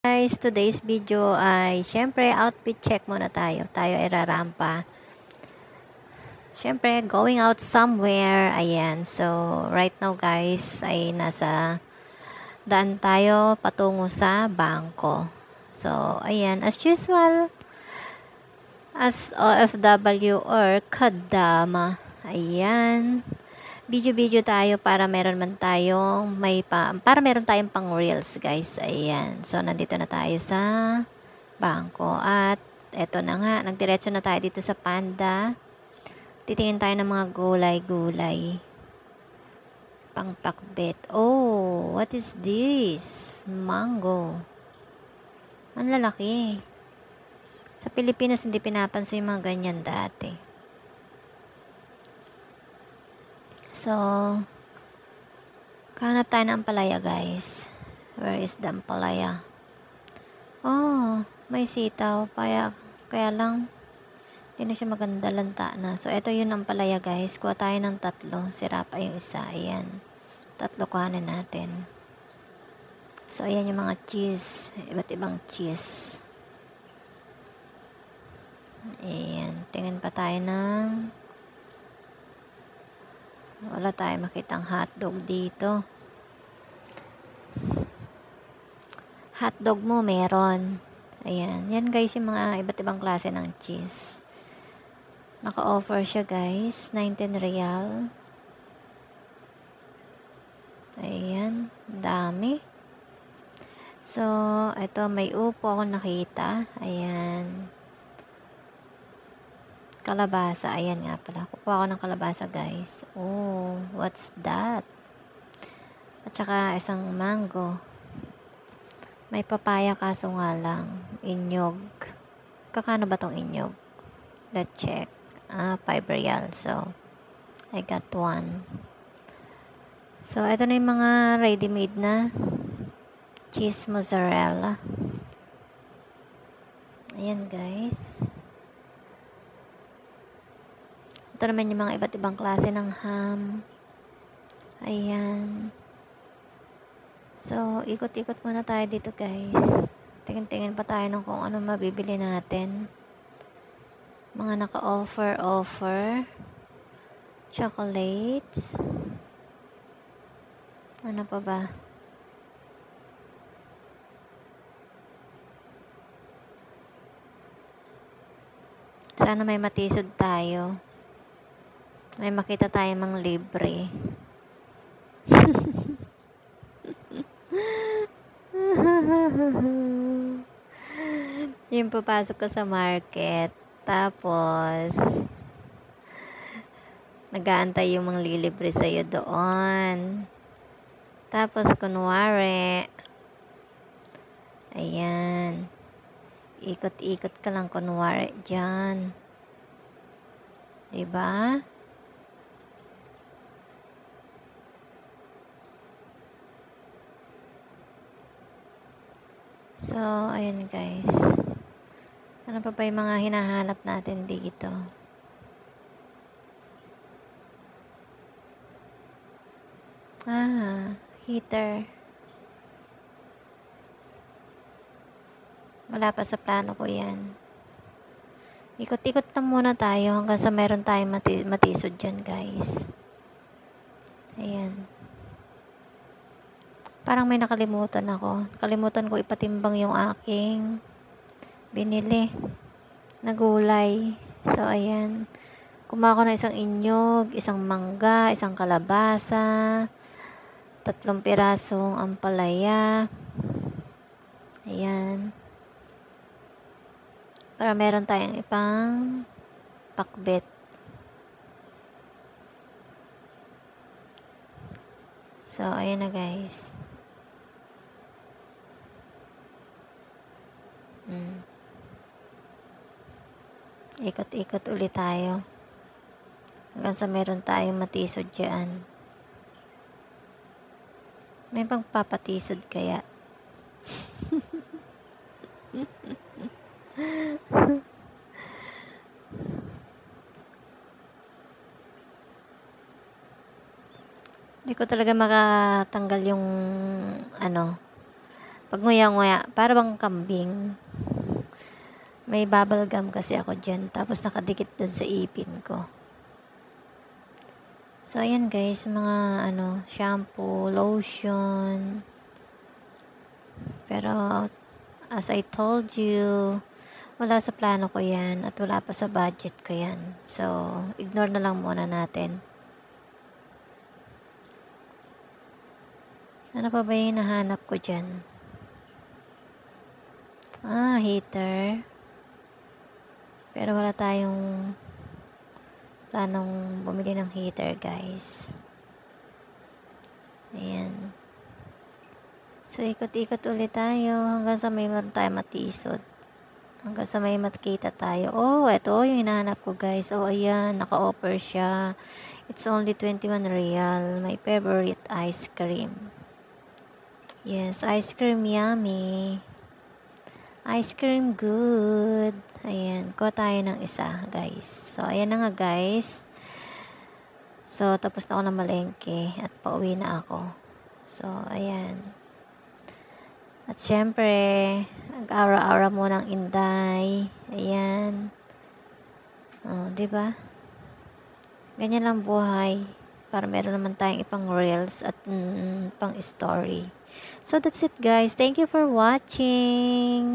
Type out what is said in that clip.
Guys, today's video ay syempre outfit check muna tayo. Tayo ay rarampa. Syempre going out somewhere. Ayan. So right now guys ay nasa daan tayo patungo sa bangko. So ayan, as usual as OFW or kadama. Ayan. Video tayo para meron man tayong para meron tayong pang reels guys. Ayan. So nandito na tayo sa bangko at eto na nga, nagdiretso na tayo dito sa Panda. Titingin tayo ng mga gulay-gulay. Pangpakbet. Oh, what is this? Mango. Ang lalaki. Sa Pilipinas hindi pinapansin yung mga ganyan dati. So, kahanap tayo ng ampalaya guys. Where is the ampalaya? Oh, may sitaw. Kaya lang, hindi na siya maganda, lanta na. So, ito yun ang ampalaya guys. Kuha tayo ng 3. Sira pa yung isa. Ayan. 3 kuhanin natin. So, ayan yung mga cheese. Iba't ibang cheese. Ayan. Tingin pa tayo ng wala tayo makitang hotdog dito. Hotdog mo meron. Ayan. Yan guys yung mga iba't ibang klase ng cheese. Naka-offer siya guys. 19 real. Ayan. Dami. So, ito may upo ako nakita. Ayan. Kalabasa. Ayan nga pala. Kukuha ako ng kalabasa guys. Oh, what's that? At saka isang mango. May papaya kaso nga lang. Inyog. Kakano ba tong inyog? Let's check. 5 real. So, I got 1. So, ito na yung mga ready-made na cheese mozzarella. Ayan guys. Ito naman yung mga iba't ibang klase ng ham. Ayan. So, ikot-ikot muna tayo dito guys. Tingin-tingin pa tayo ng kung ano mabibili natin. Mga naka-offer. Chocolates. Ano pa ba? Sana may matisod tayo. May makita tayo mang libre. Yung papasok ko sa market. Tapos, nag-aantay yung mga lilibre sa'yo doon. Tapos, kunwari, ayan, ikot-ikot ka lang kunwari dyan. Diba? So, ayan guys. Ano pa ba yung mga hinahanap natin dito? Heater. Wala pa sa plano ko yan. Ikot-ikot na muna tayo hanggang sa meron tayong matisod dyan guys. Ayan. Parang may nakalimutan ako. Nakalimutan ko ipatimbang yung aking binili na gulay. So, ayan. Kumuha ko na isang inyog, isang mangga, isang kalabasa, 3 pirasong ampalaya. Ayan. Para meron tayong ipang pakbet. So, ayan na guys. Ikot-ikot ulit tayo. Hanggang sa meron tayong matisod dyan. May pagpapatisod kaya. Hindi ko talaga makatanggal yung Pag nguya-nguya, para bang kambing. May bubble gum kasi ako dyan. Tapos nakadikit dun sa ipin ko. So, ayan guys, mga shampoo, lotion. Pero, as I told you, wala sa plano ko yan at wala pa sa budget ko yan. So, ignore na lang muna natin. Ano pa ba yung nahanap ko dyan? Heater. Pero wala tayong planong bumili ng heater, guys. Ayan. So, ikot-ikot ulit tayo hanggang sa may meron tayo matisod. Hanggang sa may makita tayo. Oh, ito yung hinahanap ko, guys. Oh, ayan. Naka-offer siya. It's only 21 real. My favorite ice cream. Yes, ice cream yummy. Ice cream good. Ayan. Kuha tayo ng isa, guys. So, ayan na nga, guys. So, tapos na ako na malengke. At pauwi na ako. So, ayan. At syempre, nag-aura-aura mo ng Inday. Ayan. Oh, 'di ba? Ganyan lang buhay. Para meron naman tayong ipang reels at pang story. So that's it guys. Thank you for watching.